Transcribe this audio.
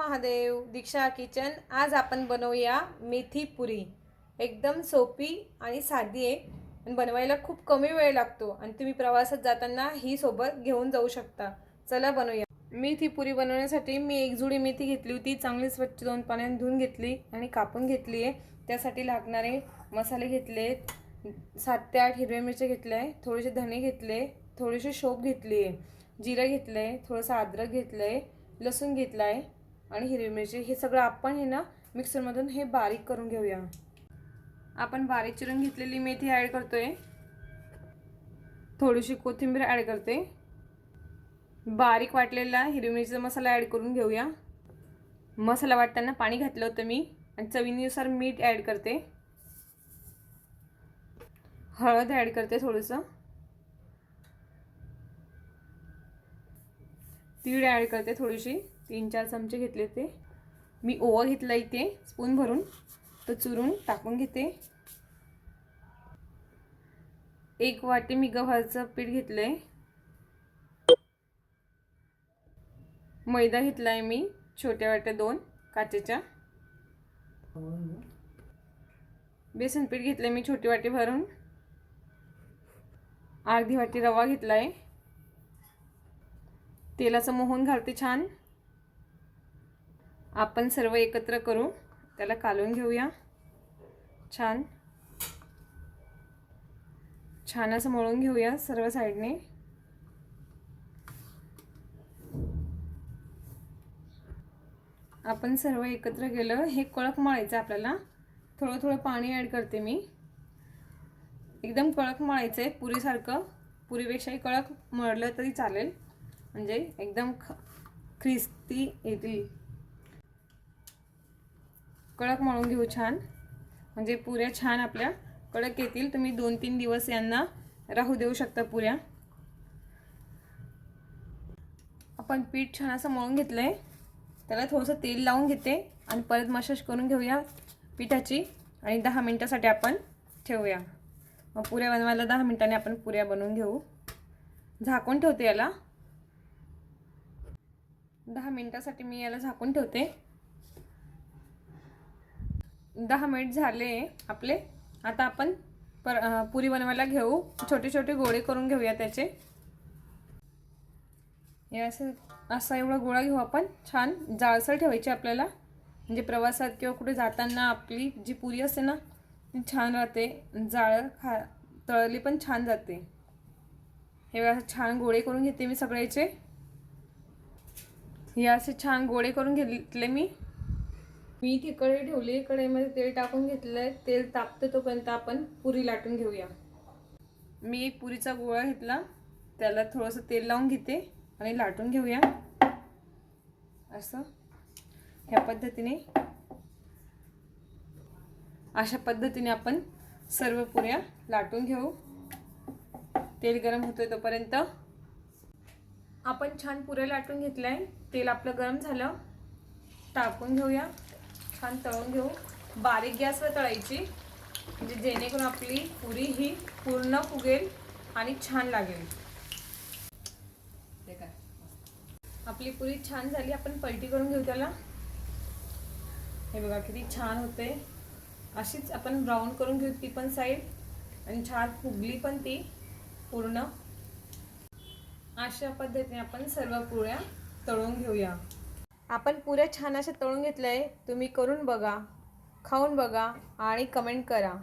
महादेव. दीक्षा kitchen. आज आपण बनवूया मेथी पुरी. एकदम सोपी आणि साधी आहे आणि बनवायला खूप कमी वेळ लागतो आणि तुम्ही प्रवासात जाताना ही सोबत घेऊन जाऊ शकता. चला बनवूया. मेथी पुरी बनवण्यासाठी मी एक जुडी मेथी घेतली होती. चांगली स्वच्छ 2 पाण्याने धुवून घेतली आणि कापून घेतली आहे. त्यासाठी लागणारे मसाले घेतले. 7 ते 8 हिरव्या मिरच्या घेतल्या, थोडेसे धणे घेतले, थोडीशी शोप घेतली आहे, जिरं घेतलंय, थोडंसं अद्रक घेतलंय, लसूण घेतलाय आणि हिरवी मिरची. हे सगळं आपण हे ना मिक्सरमधून हे बारीक करून घेऊया. आपण बारीक चिरून घेतलेली मेथी ॲड करतोय. थोडीशी कोथिंबीर ॲड करते. बारीक वाटलेला हिरवी मिरचीचा मसाला ॲड करून घेऊया. मसाला वाटताना पाणी घातलं होतं मी आणि चवीनुसार मीठ ॲड करते. हळद ॲड करते थोडंसं. तीळ ॲड करते थोडीशी. 3-4 चमचे घेतले ते. मी ओवा घेतला इथे स्पून भरून, तो चुरून टाकून घेते. 1 वाटी मी गव्हाचं पीठ घेतलंय. मैदा घेतलाय मी छोट्या वाट्या 2 काचेच्या. बेसन पीठ घेतलंय मी छोटी वाटी भरून. अर्धी वाटी रवा घेतलाय. तेलाचं मोहन घालते छान. आपण सर्व एकत्र करू, त्याला कालवून घेऊया. छान छान असं मळून घेऊया सर्व साईडने. आपण सर्व एकत्र केलं. हे कडक मळायचं आपल्याला. थोडं थोडं पाणी ॲड करते मी. एकदम कडक मळायचं आहे पुरीसारखं. पुरीपेक्षाही कडक मळलं तरी चालेल, म्हणजे एकदम क्रिस्पी येतील. कडक मळून घेऊ छान, म्हणजे पुऱ्या छान आपल्या कडक येतील. तुम्ही 2-3 दिवस यांना राहू देऊ शकता पुऱ्या. आपण पीठ छान असं मळून घेतलंय. त्याला थोडंसं तेल लावून घेते आणि परत मसाज करून घेऊया पिठाची आणि 10 मिनिटासाठी आपण ठेवूया. मग पुऱ्या बनवायला 10 मिनिटांनी आपण पुऱ्या बनवून घेऊ. झाकून ठेवते याला. 10 मिनिटासाठी मी याला झाकून ठेवते. 10 मिनिट झाले आपले. आता आपण पुरी बनवायला घेऊ. छोटे छोटे गोळे करून घेऊया त्याचे. हे असा एवढा गोळा घेऊ आपण. छान जाळसर ठेवायची आपल्याला, म्हणजे प्रवासात किंवा कुठे जाताना आपली जी पुरी असते ना ती छान राहते. तळली पण छान जाते. हे असे छान गोळे करून घेते मी सगळ्याचे. हे असे छान गोळे करून घेतले मी. इथे कढई ठेवली. कढईमध्ये तेल टाकून घेतलंय. तेल तापते तोपर्यंत आपण पुरी लाटून घेऊया. मी एक पुरीचा गोळा घेतला, त्याला थोडंसं तेल लावून घेते आणि लाटून घेऊया. असं ह्या पद्धतीने, अशा पद्धतीने आपण सर्व पुऱ्या लाटून घेऊ. तेल गरम होतोय तोपर्यंत आपण छान पुऱ्या लाटून घेतल्याय. तेल आपलं गरम झालं, टाकून घेऊया. छान तळून घेऊ. बारीक गॅसवर तळायची, म्हणजे जेणेकरून आपली पुरी ही पूर्ण फुगेल आणि छान लागेल. आपली पुरी छान झाली. आपण पलटी करून घेऊ त्याला. हे बघा किती छान होते. अशीच आपण ब्राऊन करून घेऊ ती पण साईड, आणि छान फुगली पण ती पूर्ण. अशा पद्धतीने आपण सर्व पुऱ्या तळून घेऊया. आपण पुऱ्या छान अशा तळून घेतल्याय. तुम्ही करून बघा, खाऊन बघा आणि कमेंट करा.